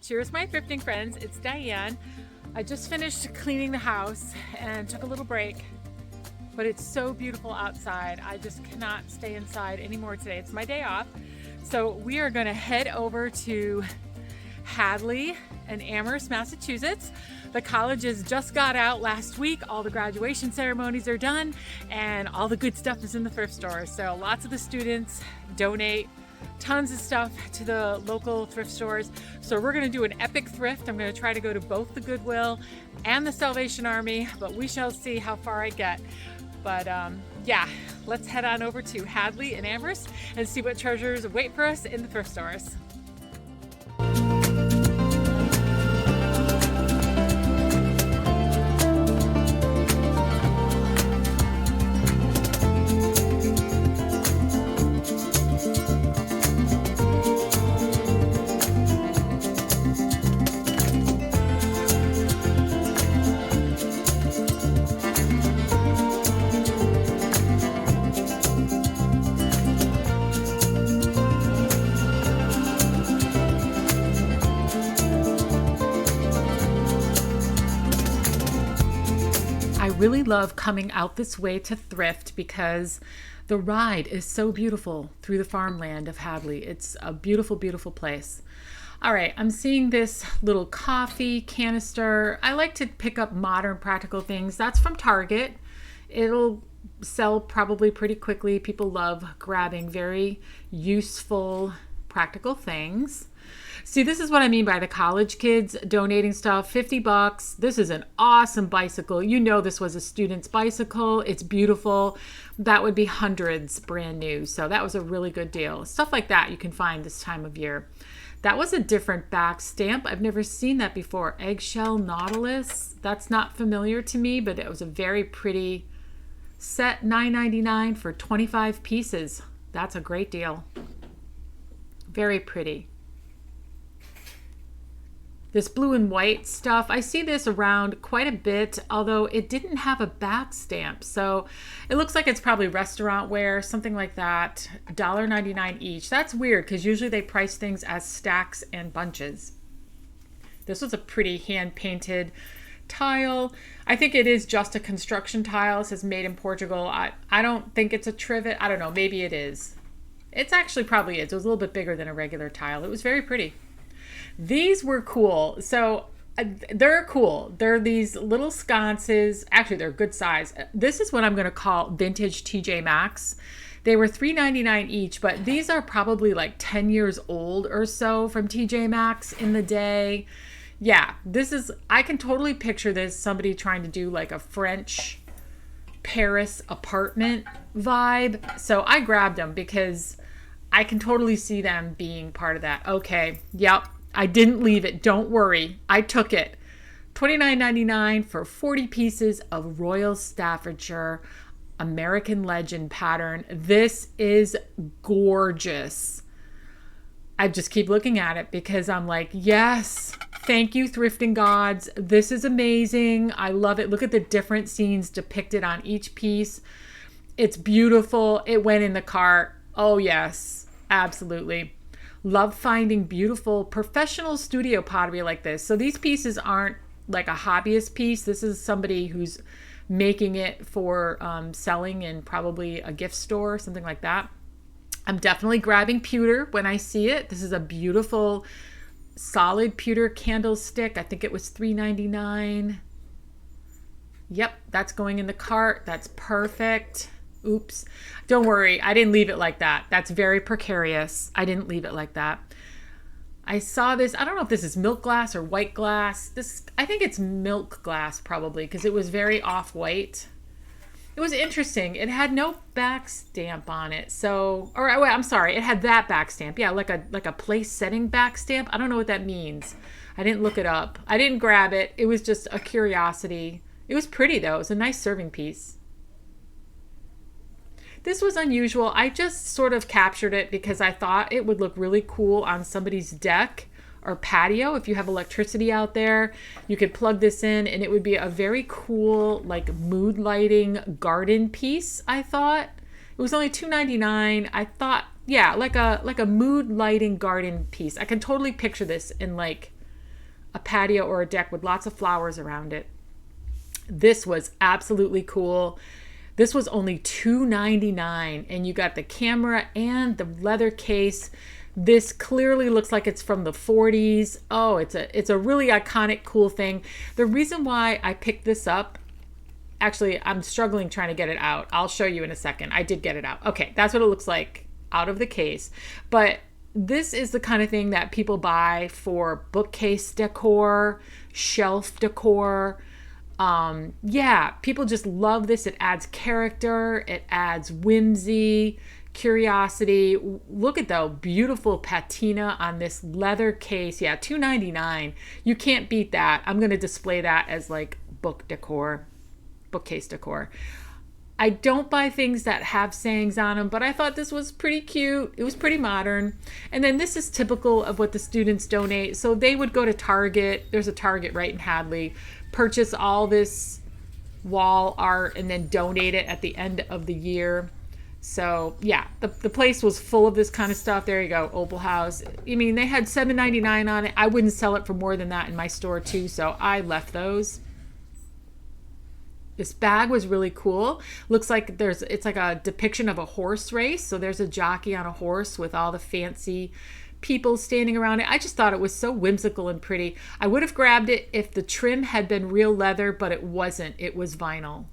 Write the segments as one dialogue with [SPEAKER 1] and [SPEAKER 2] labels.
[SPEAKER 1] Cheers, my thrifting friends. It's Diane. I just finished cleaning the house and took a little break, but it's so beautiful outside. I just cannot stay inside anymore today. It's my day off. So we are going to head over to Hadley in Amherst, Massachusetts. The colleges just got out last week. All the graduation ceremonies are done and all the good stuff is in the thrift stores. So lots of the students donate tons of stuff to the local thrift stores. So we're going to do an epic thrift. I'm going to try to go to both the Goodwill and the Salvation Army, but we shall see how far I get. But yeah, let's head on over to Hadley and Amherst and see what treasures wait for us in the thrift stores. I really love coming out this way to thrift because the ride is so beautiful through the farmland of Hadley. It's a beautiful, beautiful place. All right, I'm seeing this little coffee canister. I like to pick up modern practical things. That's from Target. It'll sell probably pretty quickly. People love grabbing very useful, practical things. See, this is what I mean by the college kids donating stuff, $50. This is an awesome bicycle. You know this was a student's bicycle. It's beautiful. That would be hundreds brand new. So that was a really good deal. Stuff like that you can find this time of year. That was a different back stamp. I've never seen that before. Eggshell Nautilus. That's not familiar to me, but it was a very pretty set. $9.99 for 25 pieces. That's a great deal. Very pretty. This blue and white stuff, I see this around quite a bit, although it didn't have a back stamp. So it looks like it's probably restaurant wear, something like that. $1.99 each. That's weird because usually they price things as stacks and bunches. This was a pretty hand-painted tile. I think it is just a construction tile. It says made in Portugal. I don't think it's a trivet. I don't know. Maybe it is. It's actually probably is. It was a little bit bigger than a regular tile. It was very pretty. These were cool. So they're cool. They're these little sconces. Actually, they're good size. This is what I'm going to call vintage TJ Maxx. They were $3.99 each, but these are probably like 10 years old or so from TJ Maxx in the day. Yeah, I can totally picture this, somebody trying to do like a French Paris apartment vibe. So I grabbed them because I can totally see them being part of that. Okay, yep. I didn't leave it. Don't worry. I took it. $29.99 for 40 pieces of Royal Staffordshire American Legend pattern. This is gorgeous. I just keep looking at it because I'm like, yes, thank you, thrifting gods. This is amazing. I love it. Look at the different scenes depicted on each piece. It's beautiful. It went in the cart. Oh, yes, absolutely. Love finding beautiful professional studio pottery like this. So these pieces aren't like a hobbyist piece. This is somebody who's making it for selling in probably a gift store, something like that. I'm definitely grabbing pewter when I see it. This is a beautiful solid pewter candlestick. I think it was $3.99. Yep, that's going in the cart. That's perfect. Oops. Don't worry. I didn't leave it like that. That's very precarious. I didn't leave it like that. I saw this. I don't know if this is milk glass or white glass. I think it's milk glass probably because it was very off-white. It was interesting. It had no back stamp on it. I'm sorry. It had that back stamp. Yeah, like a place setting back stamp. I don't know what that means. I didn't look it up. I didn't grab it. It was just a curiosity. It was pretty though. It was a nice serving piece. This was unusual. I just sort of captured it because I thought it would look really cool on somebody's deck or patio. If you have electricity out there, you could plug this in and it would be a very cool like mood lighting garden piece, I thought. It was only $2.99. I thought, yeah, like a mood lighting garden piece. I can totally picture this in like a patio or a deck with lots of flowers around it. This was absolutely cool. This was only $2.99, and you got the camera and the leather case. This clearly looks like it's from the 40s. Oh, it's a really iconic, cool thing. The reason why I picked this up, actually, I'm struggling trying to get it out. I'll show you in a second. I did get it out. Okay, that's what it looks like out of the case. But this is the kind of thing that people buy for bookcase decor, shelf decor. Yeah, people just love this. It adds character. It adds whimsy, curiosity. Look at the beautiful patina on this leather case. Yeah, $2.99. You can't beat that. I'm going to display that as like book decor, bookcase decor. I don't buy things that have sayings on them, but I thought this was pretty cute. It was pretty modern. And then this is typical of what the students donate. So they would go to Target. There's a Target right in Hadley. Purchase all this wall art and then donate it at the end of the year. So yeah, the place was full of this kind of stuff. There you go, Opal House. I mean, they had $7.99 on it. I wouldn't sell it for more than that in my store too, so I left those. This bag was really cool. Looks like it's like a depiction of a horse race. So there's a jockey on a horse with all the fancy people standing around it. I just thought it was so whimsical and pretty. I would have grabbed it if the trim had been real leather, but it wasn't. It was vinyl.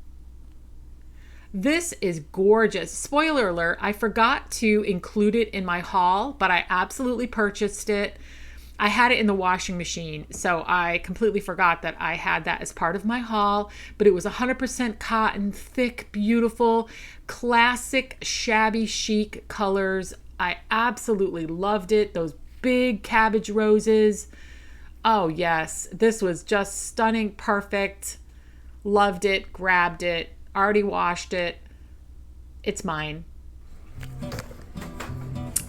[SPEAKER 1] This is gorgeous. Spoiler alert, I forgot to include it in my haul, but I absolutely purchased it. I had it in the washing machine, so I completely forgot that I had that as part of my haul, but it was 100% cotton, thick, beautiful, classic, shabby chic colors. I absolutely loved it. Those big cabbage roses. Oh yes, this was just stunning, perfect. Loved it, grabbed it. Already washed it. It's mine.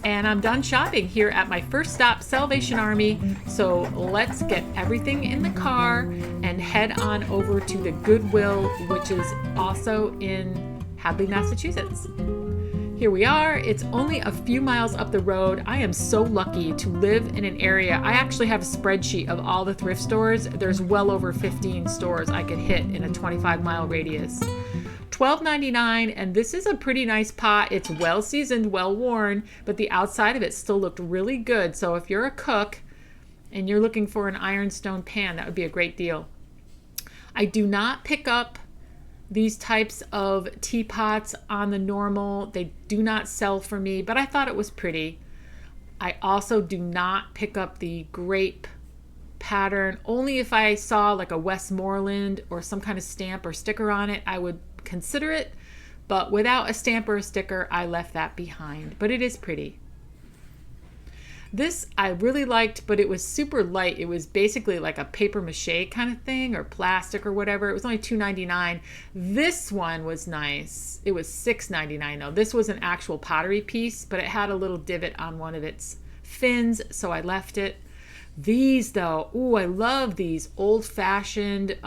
[SPEAKER 1] And I'm done shopping here at my first stop, Salvation Army. So let's get everything in the car and head on over to the Goodwill, which is also in Hadley, Massachusetts. Here we are. It's only a few miles up the road. I am so lucky to live in an area. I actually have a spreadsheet of all the thrift stores. There's well over 15 stores I could hit in a 25-mile radius. $12.99, and this is a pretty nice pot. It's well seasoned, well worn, but the outside of it still looked really good. So if you're a cook and you're looking for an ironstone pan, that would be a great deal. I do not pick up these types of teapots on the normal. They do not sell for me, but I thought it was pretty. I also do not pick up the grape pattern. Only if I saw like a Westmoreland or some kind of stamp or sticker on it, I would consider it. But without a stamp or a sticker, I left that behind. But it is pretty. This I really liked, but it was super light. It was basically like a paper mache kind of thing, or plastic or whatever. It was only $2.99. This one was nice. It was $6.99 though. This was an actual pottery piece, but it had a little divot on one of its fins, so I left it. These though, ooh, I love these old-fashioned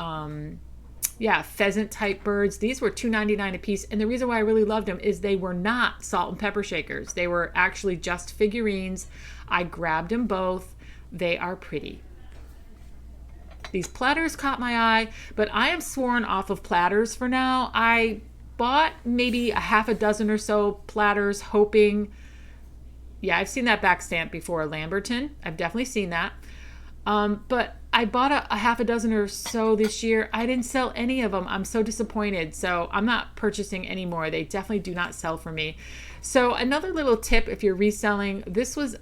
[SPEAKER 1] pheasant type birds. These were $2.99 a piece, and the reason why I really loved them is they were not salt and pepper shakers. They were actually just figurines. I grabbed them both. They are pretty. These platters caught my eye, but I am sworn off of platters for now. I bought maybe a half a dozen or so platters, hoping, yeah, I've seen that back stamp before, Lamberton. I've definitely seen that. But I bought a half a dozen or so this year. I didn't sell any of them. I'm so disappointed. So I'm not purchasing anymore. They definitely do not sell for me. So another little tip, if you're reselling, this was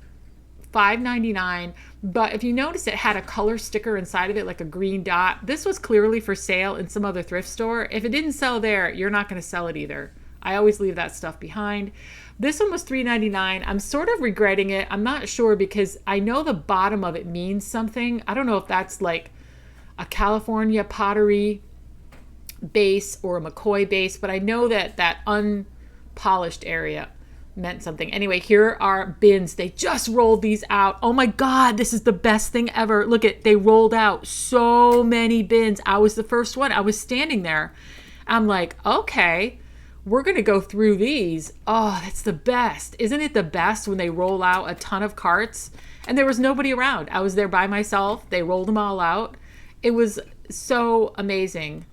[SPEAKER 1] $5.99, but if you notice, it had a color sticker inside of it, like a green dot. This was clearly for sale in some other thrift store. If it didn't sell there, you're not going to sell it either. I always leave that stuff behind. This one was $3.99. I'm sort of regretting it. I'm not sure because I know the bottom of it means something. I don't know if that's like a California pottery base or a McCoy base, but I know that that unpolished area meant something. Anyway, here are bins. They just rolled these out. Oh my God, this is the best thing ever. Look at, they rolled out so many bins. I was the first one. I was standing there. I'm like, okay, we're going to go through these. Oh, that's the best. Isn't it the best when they roll out a ton of carts? And there was nobody around. I was there by myself. They rolled them all out. It was so amazing.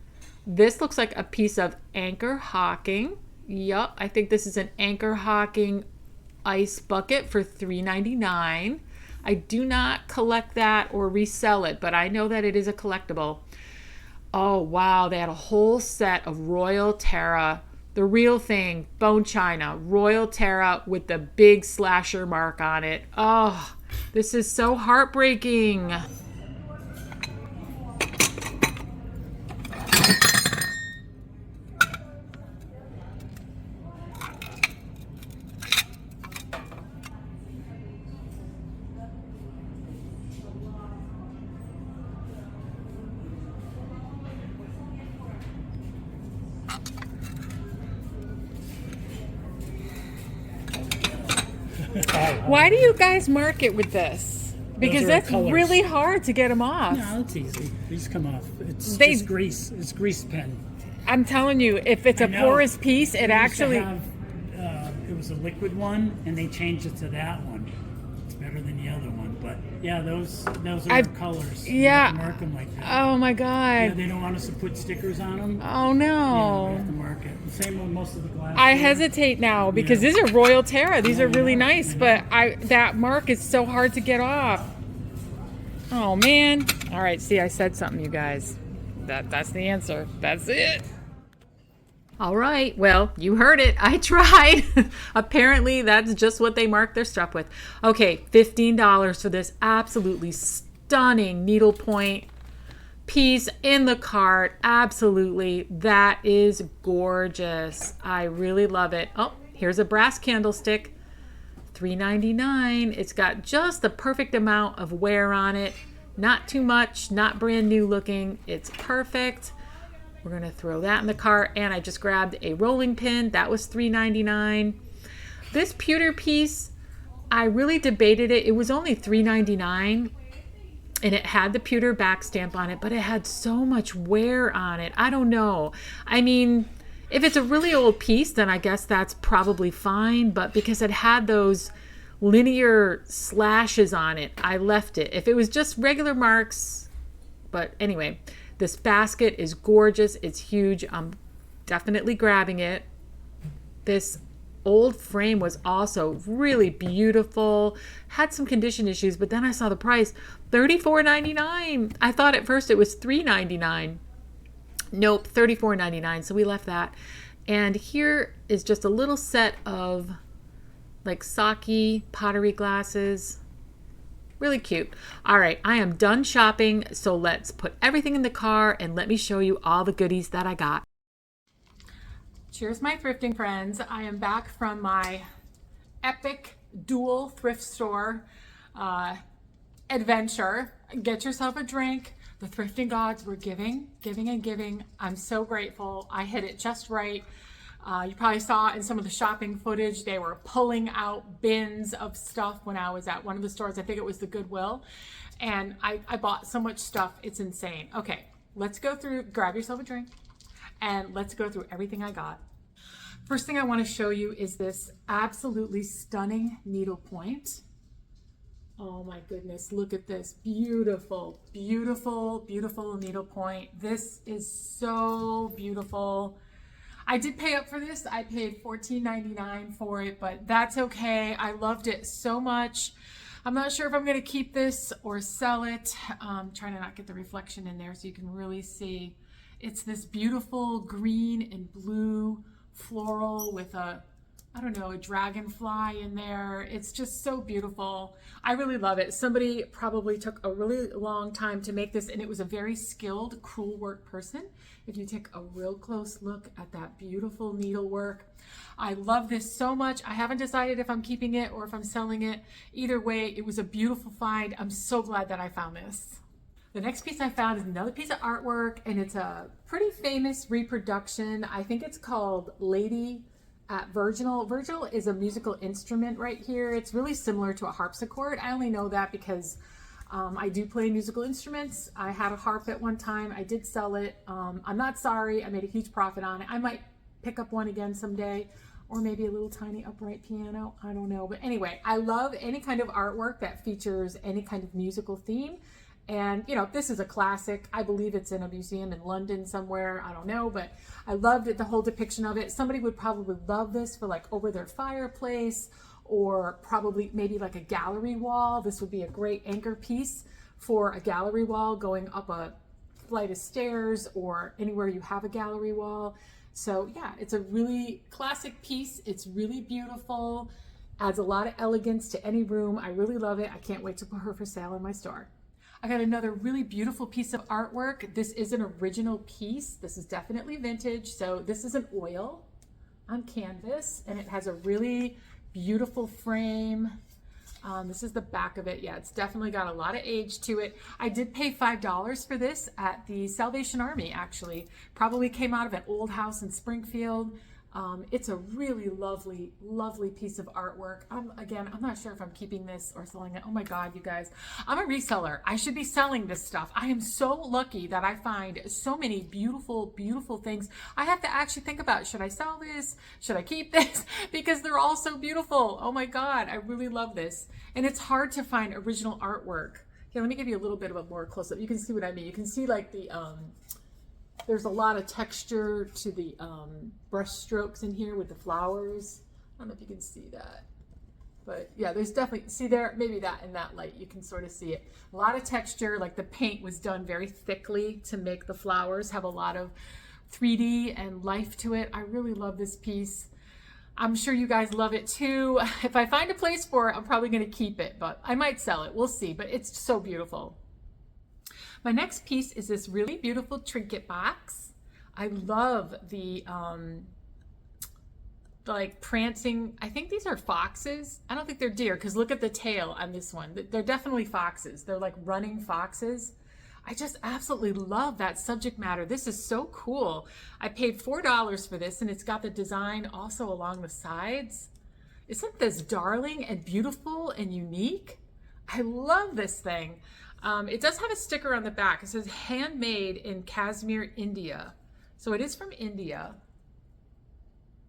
[SPEAKER 1] This looks like a piece of anchor hocking. Yup, I think this is an anchor hocking ice bucket for $3.99. I do not collect that or resell it, but I know that it is a collectible. Oh, wow. They had a whole set of Royal Terra, the real thing, bone china, Royal Terra with the big slasher mark on it. Oh, this is so heartbreaking. Why do you guys mark it with this? Because that's really hard to get them off.
[SPEAKER 2] No, it's easy. These come off. It's just grease. It's grease pen.
[SPEAKER 1] I'm telling you, if it's a porous piece, it actually...
[SPEAKER 2] It was a liquid one, and they changed it to that one. It's better than the other one. But yeah, those are colors.
[SPEAKER 1] Yeah.
[SPEAKER 2] You have to mark them like that.
[SPEAKER 1] Oh my God.
[SPEAKER 2] Yeah, they don't want us to put stickers on them.
[SPEAKER 1] Oh no.
[SPEAKER 2] Yeah, we have to mark it. The same with most of the glass.
[SPEAKER 1] I hesitate now because these are Royal Terra. These are really nice, but that mark is so hard to get off. Oh man. All right, see, I said something, you guys. That's the answer. That's it. All right, well, you heard it. I tried. Apparently, that's just what they mark their stuff with. Okay, $15 for this absolutely stunning needlepoint piece in the cart. Absolutely. That is gorgeous. I really love it. Oh, here's a brass candlestick. $3.99. It's got just the perfect amount of wear on it. Not too much, not brand new looking. It's perfect. We're going to throw that in the cart. And I just grabbed a rolling pin. That was $3.99. This pewter piece, I really debated it. It was only $3.99. And it had the pewter back stamp on it, but it had so much wear on it. I don't know. I mean, if it's a really old piece, then I guess that's probably fine. But because it had those linear slashes on it, I left it. If it was just regular marks, but anyway, this basket is gorgeous. It's huge. I'm definitely grabbing it. This old frame was also really beautiful. Had some condition issues, but then I saw the price, $34.99. I thought at first it was $3.99. Nope, $34.99. So we left that. And here is just a little set of like sake pottery glasses. Really cute. All right, I am done shopping, so let's put everything in the car and let me show you all the goodies that I got. Cheers, my thrifting friends. I am back from my epic dual thrift store adventure. Get yourself a drink. The thrifting gods were giving and giving. I'm so grateful. I hit it just right. You probably saw in some of the shopping footage, they were pulling out bins of stuff when I was at one of the stores. I think it was the Goodwill. And I bought so much stuff. It's insane. Okay, let's go through, grab yourself a drink, and let's go through everything I got. First thing I want to show you is this absolutely stunning needlepoint. Oh my goodness, look at this. Beautiful, beautiful, beautiful needlepoint. This is so beautiful. I did pay up for this. I paid $14.99 for it, but that's okay. I loved it so much. I'm not sure if I'm going to keep this or sell it. Trying to not get the reflection in there so you can really see. It's this beautiful green and blue floral with a, I don't know, a dragonfly in there. It's just so beautiful. I really love it. Somebody probably took a really long time to make this, and it was a very skilled crewel work person. If you take a real close look at that beautiful needlework, I love this so much. I haven't decided if I'm keeping it or if I'm selling it. Either way, it was a beautiful find. I'm so glad that I found this. The next piece I found is another piece of artwork, and it's a pretty famous reproduction. I think it's called Lady at Virginal. Virginal is a musical instrument right here. It's really similar to a harpsichord. I only know that because I do play musical instruments. I had a harp at one time. I did sell it. I'm not sorry. I made a huge profit on it. I might pick up one again someday, or maybe a little tiny upright piano. I don't know. But anyway, I love any kind of artwork that features any kind of musical theme. And, you know, this is a classic. I believe it's in a museum in London somewhere. I don't know, but I loved it, the whole depiction of it. Somebody would probably love this for like over their fireplace, or probably maybe like a gallery wall. This would be a great anchor piece for a gallery wall going up a flight of stairs or anywhere you have a gallery wall. So yeah, it's a really classic piece. It's really beautiful, adds a lot of elegance to any room. I really love it. I can't wait to put her for sale in my store. I got another really beautiful piece of artwork. This is an original piece. This is definitely vintage. So this is an oil on canvas, and it has a really beautiful frame. This is the back of it. Yeah, it's definitely got a lot of age to it. I did pay $5 for this at the Salvation Army, actually. Probably came out of an old house in Springfield. It's a really lovely, lovely piece of artwork. I'm not sure if I'm keeping this or selling it. Oh my God, you guys. I'm a reseller. I should be selling this stuff. I am so lucky that I find so many beautiful, beautiful things. I have to actually think about, should I sell this? Should I keep this? Because they're all so beautiful. Oh my God, I really love this. And it's hard to find original artwork. Here, let me give you a little bit of a more close-up. You can see what I mean. You can see like the, there's a lot of texture to the brush strokes in here with the flowers. I don't know if you can see that. But yeah, there's definitely, see there, maybe that in that light, you can sort of see it. A lot of texture, like the paint was done very thickly to make the flowers have a lot of 3D and life to it. I really love this piece. I'm sure you guys love it too. If I find a place for it, I'm probably going to keep it, but I might sell it. We'll see, but it's so beautiful. My next piece is this really beautiful trinket box. I love the like prancing, I think these are foxes. I don't think they're deer, because look at the tail on this one. They're definitely foxes. They're like running foxes. I just absolutely love that subject matter. This is so cool. I paid $4 for this, and it's got the design also along the sides. Isn't this darling and beautiful and unique? I love this thing. It does have a sticker on the back. It says handmade in Kashmir, India. So it is from India.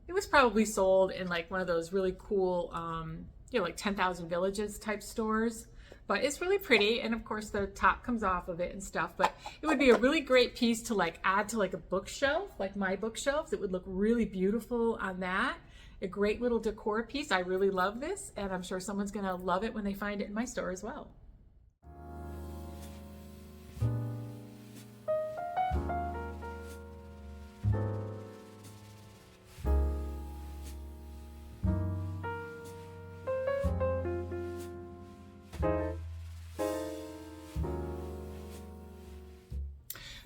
[SPEAKER 1] It was probably sold in like one of those really cool, like 10,000 Villages type stores. But it's really pretty. And of course the top comes off of it and stuff. But it would be a really great piece to like add to like a bookshelf, like my bookshelves. It would look really beautiful on that. A great little decor piece. I really love this. And I'm sure someone's going to love it when they find it in my store as well.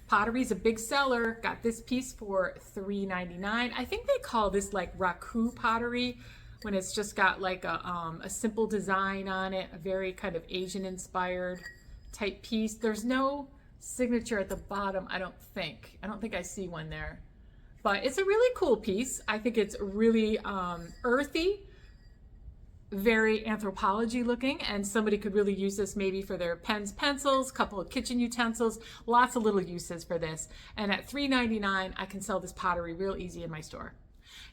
[SPEAKER 1] Pottery's a big seller. Got this piece for $3.99. I think they call this like raku pottery, when it's just got like a simple design on it, a very kind of Asian inspired type piece. There's no signature at the bottom, I don't think. I don't think I see one there. But it's a really cool piece. I think it's really earthy, very anthropology looking, and somebody could really use this maybe for their pens, pencils, couple of kitchen utensils, lots of little uses for this. And at $3.99, I can sell this pottery real easy in my store.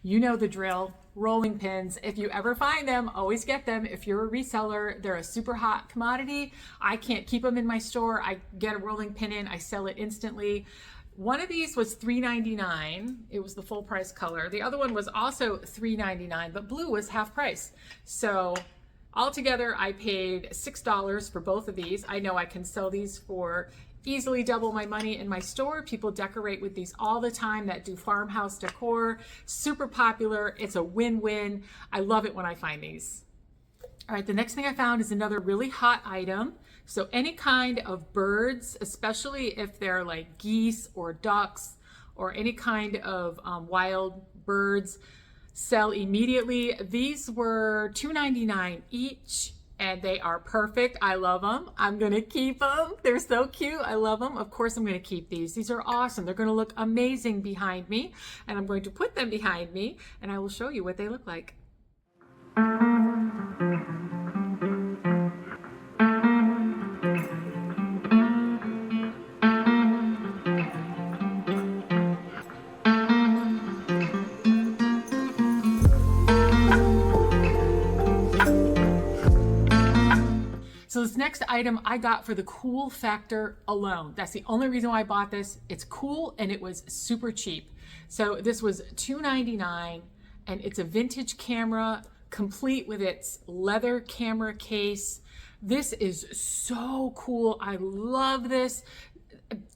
[SPEAKER 1] You know the drill. Rolling pins, if you ever find them, always get them. If you're a reseller, they're a super hot commodity. I can't keep them in my store. I get a rolling pin in, I sell it instantly. One of these was $3.99. It was the full price color. The other one was also $3.99, but blue was half price. So altogether, I paid $6 for both of these. I know I can sell these for easily double my money in my store. People decorate with these all the time that do farmhouse decor. Super popular. It's a win-win. I love it when I find these. All right, the next thing I found is another really hot item. So any kind of birds, especially if they're like geese or ducks or any kind of wild birds, sell immediately. These were $2.99 each, and they are perfect. I love them. I'm going to keep them. They're so cute. I love them. Of course, I'm going to keep these. These are awesome. They're going to look amazing behind me, and I'm going to put them behind me, and I will show you what they look like. So this next item I got for the cool factor alone. That's the only reason why I bought this. It's cool and it was super cheap. So this was $2.99 and it's a vintage camera complete with its leather camera case. This is so cool. I love this.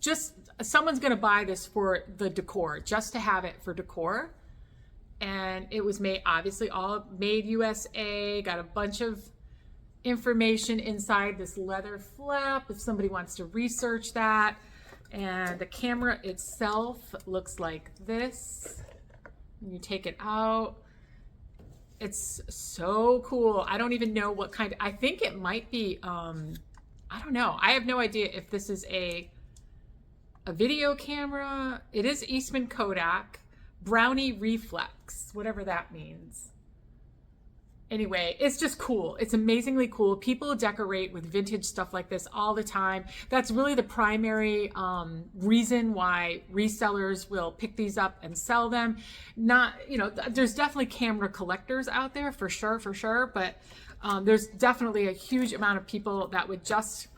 [SPEAKER 1] Just someone's gonna buy this for the decor, just to have it for decor. And it was made, obviously all made USA, got a bunch of information inside this leather flap if somebody wants to research that. And the camera itself looks like this. When you take it out, it's so cool. I don't even know what kind of, I think it might be, I don't know. I have no idea if this is a video camera. It is Eastman Kodak. Brownie reflex, whatever that means. Anyway, it's just cool. It's amazingly cool. People decorate with vintage stuff like this all the time. That's really the primary reason why resellers will pick these up and sell them. Not, you know, there's definitely camera collectors out there for sure, but there's definitely a huge amount of people that would just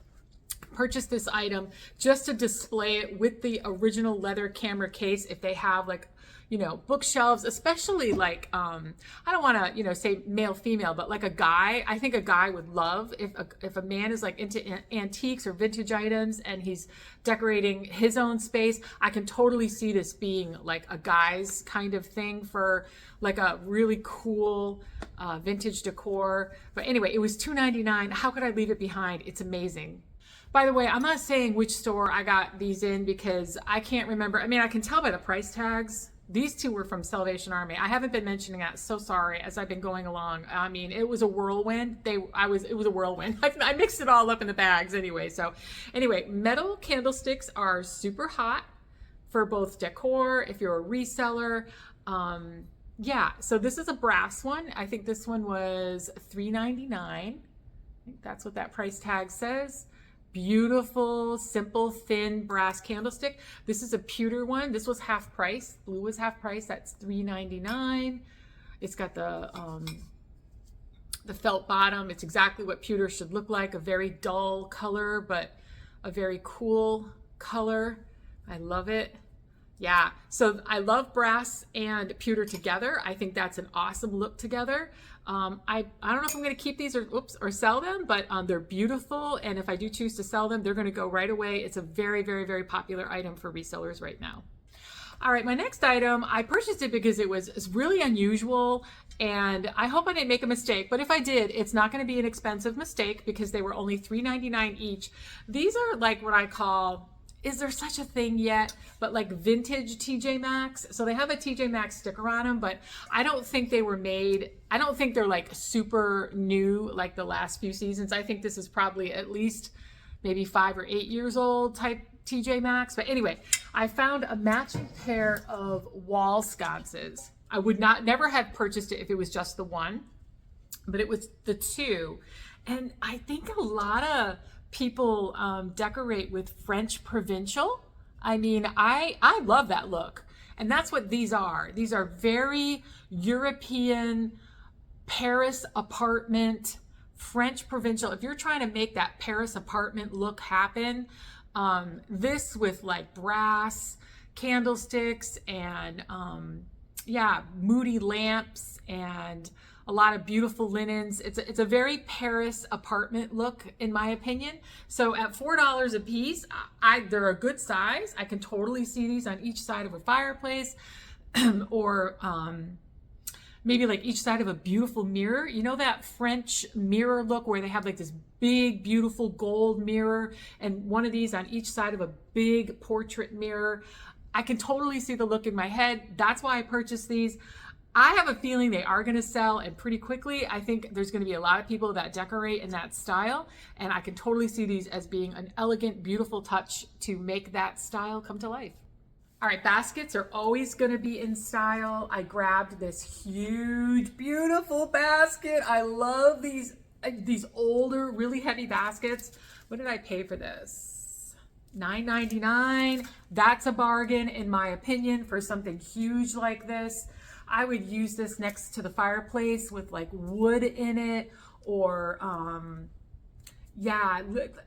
[SPEAKER 1] purchase this item just to display it with the original leather camera case if they have, like, you know, bookshelves, especially like, I don't want to, you know, say male, female, but like a guy, I think a guy would love if a man is like into antiques or vintage items and he's decorating his own space. I can totally see this being like a guy's kind of thing for like a really cool vintage decor. But anyway, it was $2.99. How could I leave it behind? It's amazing. By the way, I'm not saying which store I got these in because I can't remember. I mean, I can tell by the price tags. These two were from Salvation Army. I haven't been mentioning that. So sorry as I've been going along. I mean, it was a whirlwind. It was a whirlwind. I mixed it all up in the bags anyway. So anyway, metal candlesticks are super hot for both decor, if you're a reseller. Yeah, so this is a brass one. I think this one was $3.99. I think that's what that price tag says. Beautiful, simple, thin brass candlestick. This is a pewter one. This was half price. Blue was half price. That's $3.99. It's got the felt bottom. It's exactly what pewter should look like. A very dull color, but a very cool color. I love it. Yeah, so I love brass and pewter together. I think that's an awesome look together. I don't know if I'm going to keep these or sell them, but they're beautiful. And if I do choose to sell them, they're going to go right away. It's a very, very, very popular item for resellers right now. All right, my next item, I purchased it because it's really unusual and I hope I didn't make a mistake, but if I did, it's not going to be an expensive mistake because they were only $3.99 each. These are like what I call, is there such a thing yet, but like vintage TJ Maxx. So they have a TJ Maxx sticker on them, but I don't think they were made, I don't think they're like super new like the last few seasons. I think this is probably at least maybe 5 or 8 years old type TJ Maxx. But anyway, I found a matching pair of wall sconces. I would never have purchased it if it was just the one, but it was the two. And I think a lot of people decorate with French provincial. I mean, I love that look. And that's what these are. These are very European, Paris apartment, French provincial. If you're trying to make that Paris apartment look happen, this with like brass candlesticks and yeah, moody lamps and a lot of beautiful linens. It's a very Paris apartment look, in my opinion. So at $4 a piece, they're a good size. I can totally see these on each side of a fireplace or maybe like each side of a beautiful mirror. You know that French mirror look where they have like this big, beautiful gold mirror and one of these on each side of a big portrait mirror. I can totally see the look in my head. That's why I purchased these. I have a feeling they are going to sell and pretty quickly. I think there's going to be a lot of people that decorate in that style, and I can totally see these as being an elegant, beautiful touch to make that style come to life. All right, baskets are always going to be in style. I grabbed this huge, beautiful basket. I love these older, really heavy baskets. What did I pay for this? $9.99. That's a bargain, in my opinion, for something huge like this. I would use this next to the fireplace with like wood in it, or Yeah,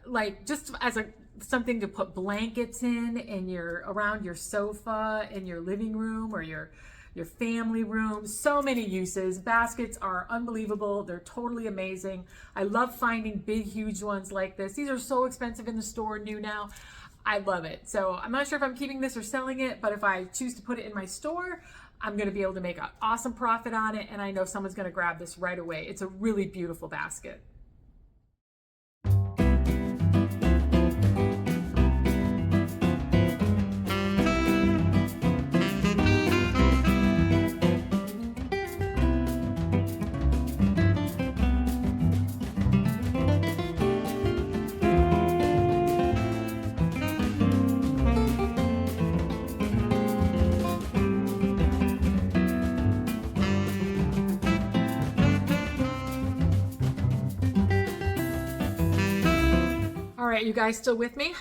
[SPEAKER 1] like just as a something to put blankets in your around your sofa in your living room or your family room. So many uses. Baskets are unbelievable. They're totally amazing. I love finding big, huge ones like this. These are so expensive in the store new now. I love it. So I'm not sure if I'm keeping this or selling it, but if I choose to put it in my store, I'm going to be able to make an awesome profit on it. And I know someone's going to grab this right away. It's a really beautiful basket. All right, you guys still with me?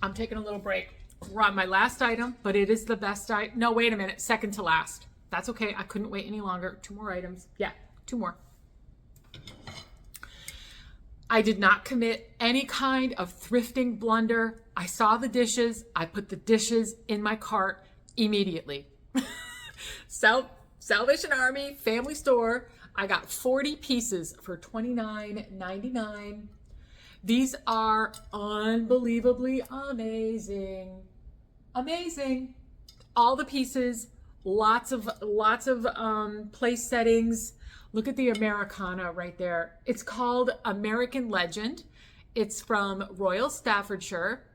[SPEAKER 1] I'm taking a little break. We're on my last item, but it is the best item. No, wait a minute. Second to last. That's okay. I couldn't wait any longer. 2 more items. Yeah, 2 more. I did not commit any kind of thrifting blunder. I saw the dishes. I put the dishes in my cart immediately. Salvation Army, family store. I got 40 pieces for $29.99. These are unbelievably amazing. Amazing. All the pieces, lots of place settings. Look at the Americana right there. It's called American Legend. It's from Royal Staffordshire,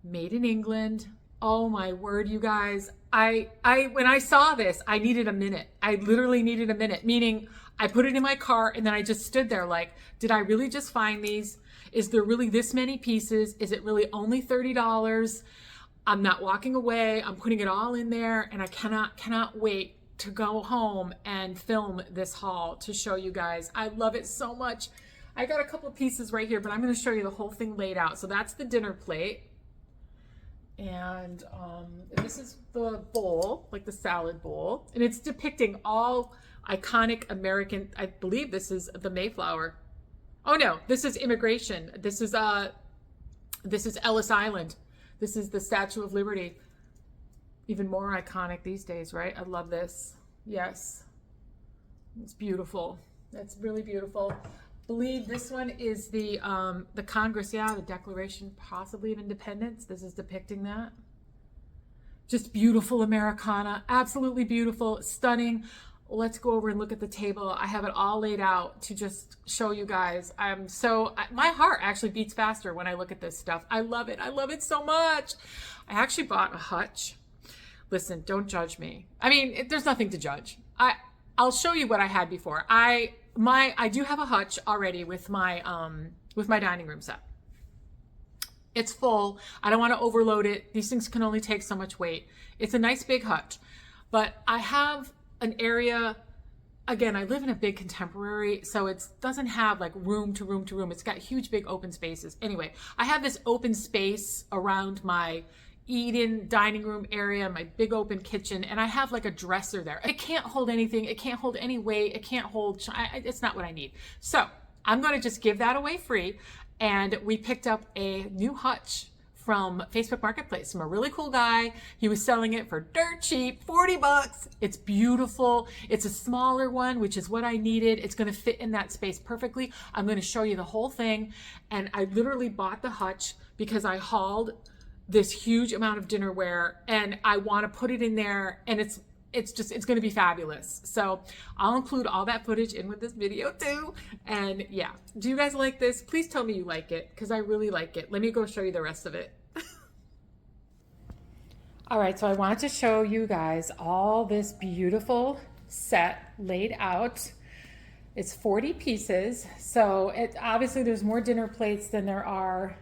[SPEAKER 1] made in England. Oh my word, you guys. I when I saw this, I needed a minute. I literally needed a minute, meaning I put it in my cart and then I just stood there like, did I really just find these? Is there really this many pieces? Is it really only $30? I'm not walking away. I'm putting it all in there and I cannot wait to go home and film this haul to show you guys. I love it so much. I got a couple of pieces right here, but I'm going to show you the whole thing laid out. So that's the dinner plate. And this is the bowl, like the salad bowl. And it's depicting all iconic American, I believe this is the Mayflower. Oh no, this is immigration. This is Ellis Island. This is the Statue of Liberty. Even more iconic these days, right? I love this. Yes. It's beautiful. That's really beautiful. I believe this one is the Congress, the Declaration possibly of Independence. This is depicting that. Just beautiful Americana. Absolutely beautiful. Stunning. Let's go over and look at the table. I have it all laid out to just show you guys. My heart actually beats faster when I look at this stuff. I love it. I love it so much. I actually bought a hutch. Listen, don't judge me. I mean, there's nothing to judge. I'll show you what I had before. I do have a hutch already with my dining room set. It's full. I don't want to overload it. These things can only take so much weight. It's a nice big hutch, but I have an area. Again, I live in a big contemporary, so it doesn't have like room to room to room. It's got huge, big open spaces. Anyway, I have this open space around my eat-in dining room area, my big open kitchen, and I have like a dresser there. It can't hold anything. It can't hold any weight. It can't hold, it's not what I need. So I'm going to just give that away free. And we picked up a new hutch from Facebook Marketplace from a really cool guy. He was selling it for dirt cheap, 40 bucks. It's beautiful. It's a smaller one, which is what I needed. It's going to fit in that space perfectly. I'm going to show you the whole thing. And I literally bought the hutch because I hauled this huge amount of dinnerware and I want to put it in there, and it's going to be fabulous. So I'll include all that footage in with this video too. And yeah, do you guys like this? Please tell me you like it, because I really like it. Let me go show you the rest of it. All right, so I wanted to show you guys all this beautiful set laid out. It's 40 pieces. So obviously there's more dinner plates than there are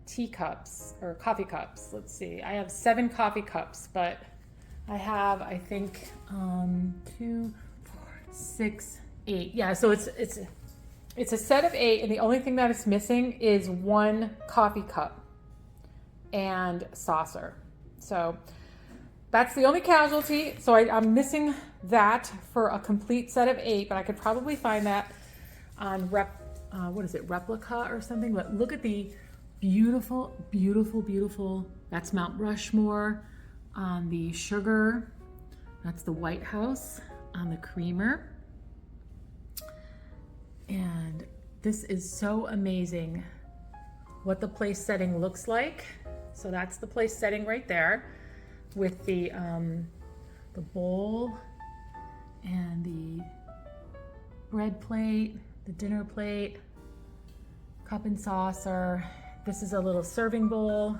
[SPEAKER 1] teacups or coffee cups. Let's see. I have 7 coffee cups, but I have, I think, 2, 4, 6, 8. Yeah, so it's a set of 8, and the only thing that is missing is 1 coffee cup and saucer. So That's the only casualty. So I'm missing that for a complete set of 8, but I could probably find that on what is it, Replica or something. But look at the beautiful, beautiful, beautiful. That's Mount Rushmore on the sugar. That's the White House on the creamer. And this is so amazing what the place setting looks like. So that's the place setting right there with the bowl and the bread plate, the dinner plate, cup and saucer. This is a little serving bowl.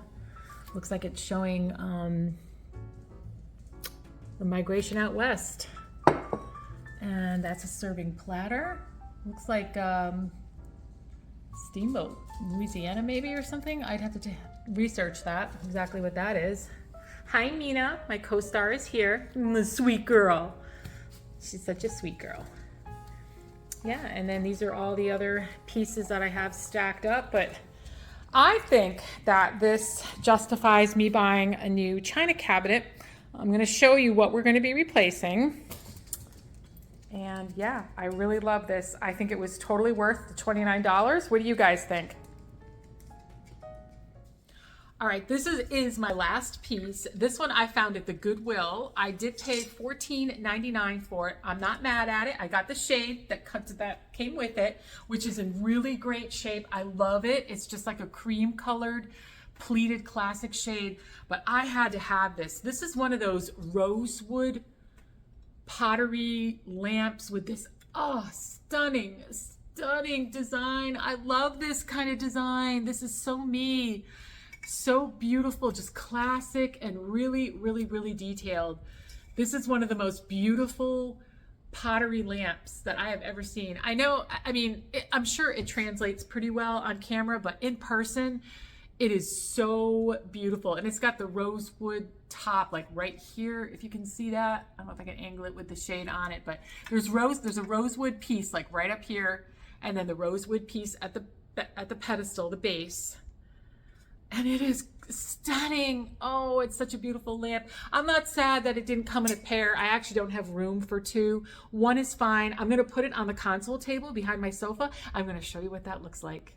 [SPEAKER 1] Looks like it's showing the migration out west. And that's a serving platter. Looks like Steamboat, Louisiana maybe or something. I'd have to research that, exactly what that is. Hi Mina, my co-star is here. The sweet girl. She's such a sweet girl. Yeah, and then these are all the other pieces that I have stacked up, but I think that this justifies me buying a new china cabinet. I'm gonna show you what we're gonna be replacing. And yeah, I really love this. I think it was totally worth the $29. What do you guys think? All right, this is my last piece. This one I found at the Goodwill. I did pay $14.99 for it. I'm not mad at it. I got the shade that came with it, which is in really great shape. I love it. It's just like a cream colored pleated classic shade, but I had to have this. This is one of those rosewood pottery lamps with this, stunning design. I love this kind of design. This is so me. So beautiful, just classic and really, really, really detailed. This is one of the most beautiful pottery lamps that I have ever seen. I'm sure it translates pretty well on camera, but in person, it is so beautiful. And it's got the rosewood top, like right here, if you can see that. I don't know if I can angle it with the shade on it, but there's a rosewood piece like right up here, and then the rosewood piece at the pedestal, the base. And it is stunning. Oh, it's such a beautiful lamp. I'm not sad that it didn't come in a pair. I actually don't have room for 2. One is fine. I'm gonna put it on the console table behind my sofa. I'm gonna show you what that looks like.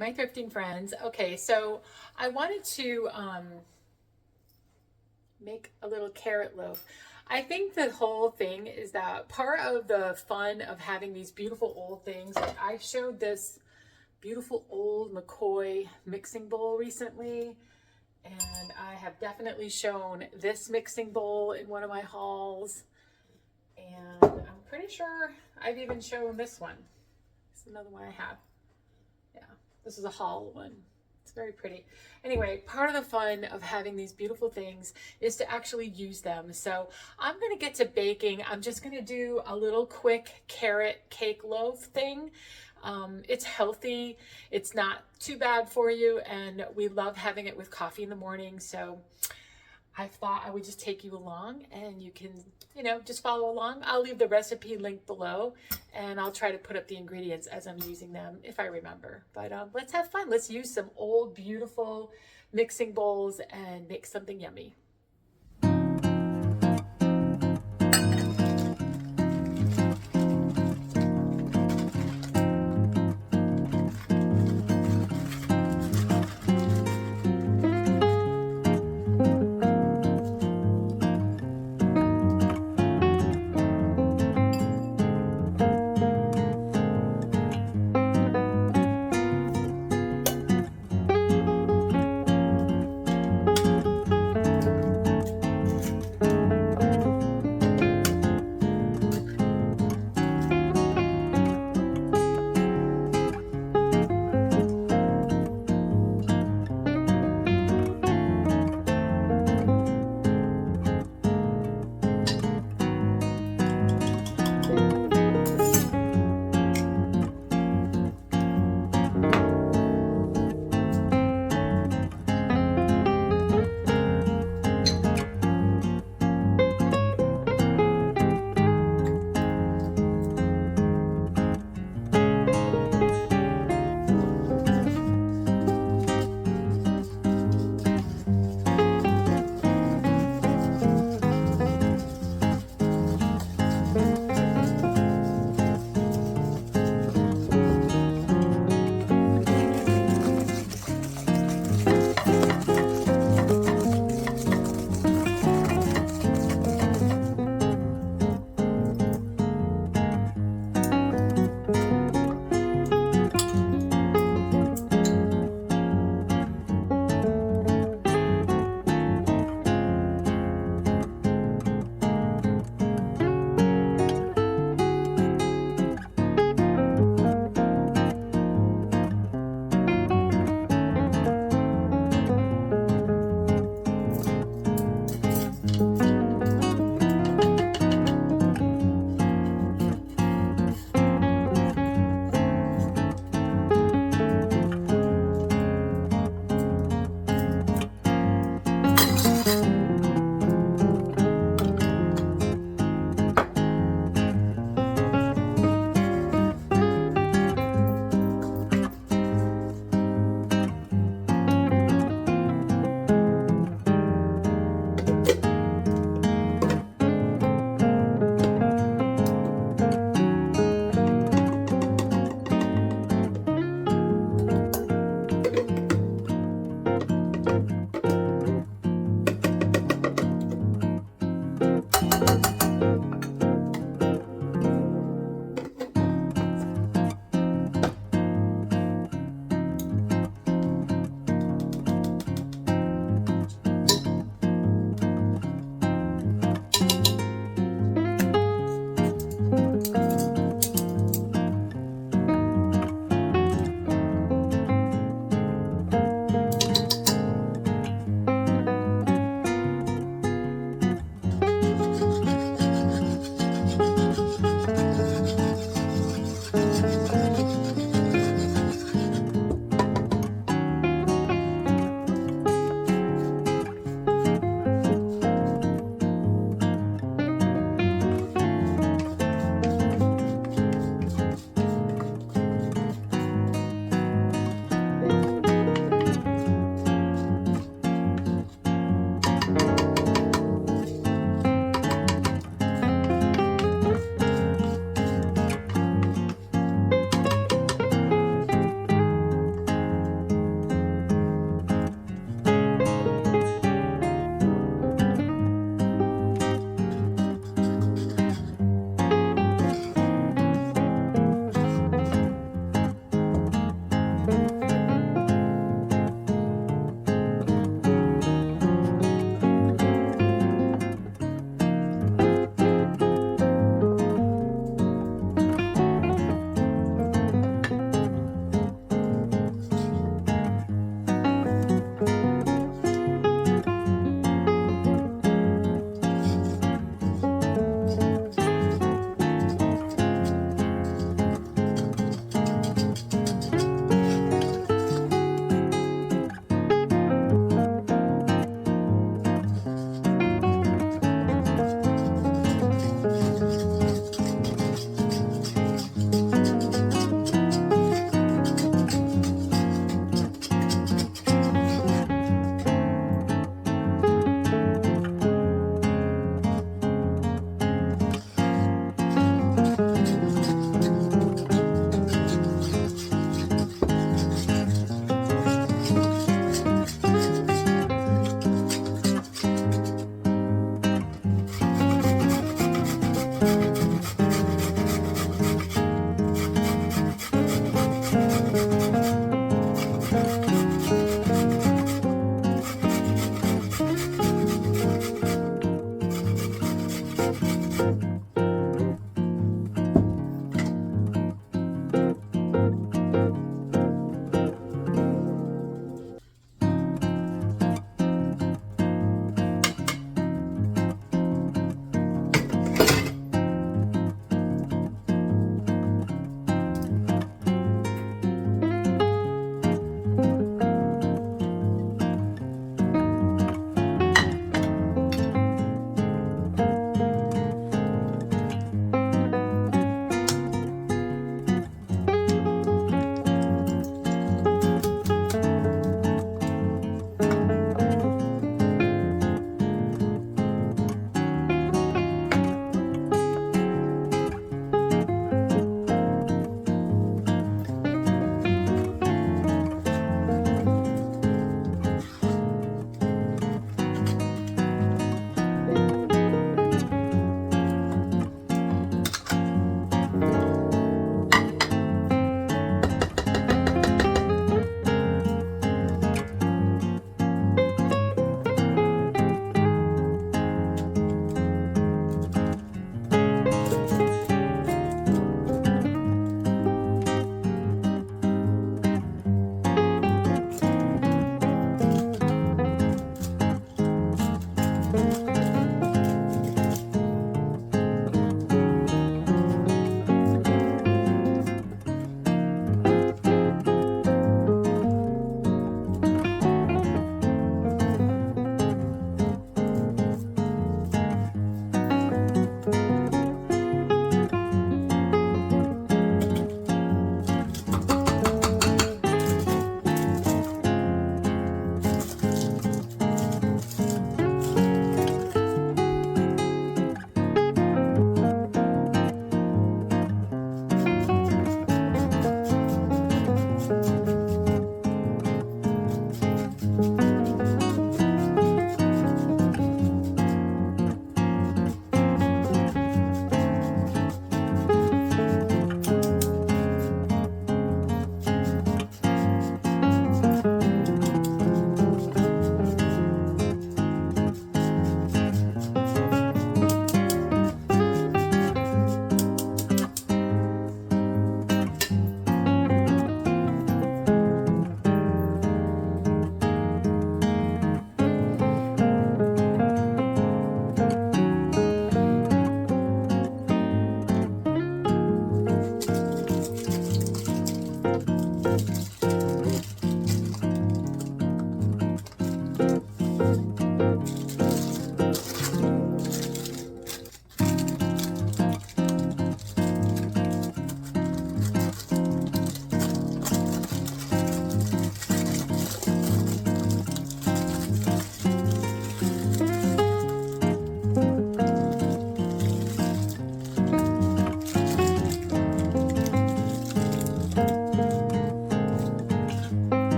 [SPEAKER 1] My thrifting friends. Okay, so I wanted to make a little carrot loaf. I think the whole thing is that part of the fun of having these beautiful old things, like I showed this beautiful old McCoy mixing bowl recently, and I have definitely shown this mixing bowl in one of my hauls, and I'm pretty sure I've even shown this one. This is another one I have. Yeah. This is a haul one. It's very pretty. Anyway, part of the fun of having these beautiful things is to actually use them. So I'm going to get to baking. I'm just going to do a little quick carrot cake loaf thing. It's healthy. It's not too bad for you. And we love having it with coffee in the morning. So I thought I would just take you along and you can, just follow along. I'll leave the recipe link below and I'll try to put up the ingredients as I'm using them if I remember. But let's have fun. Let's use some old, beautiful mixing bowls and make something yummy.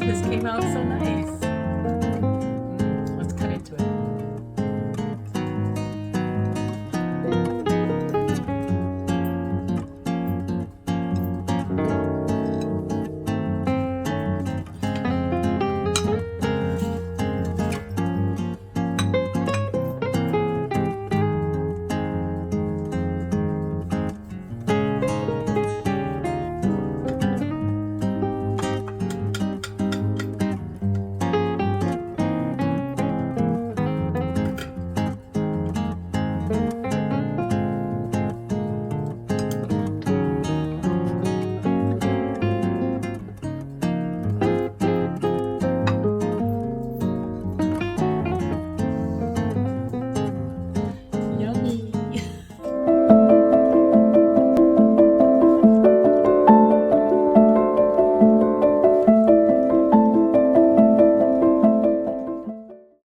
[SPEAKER 1] This came out so nice.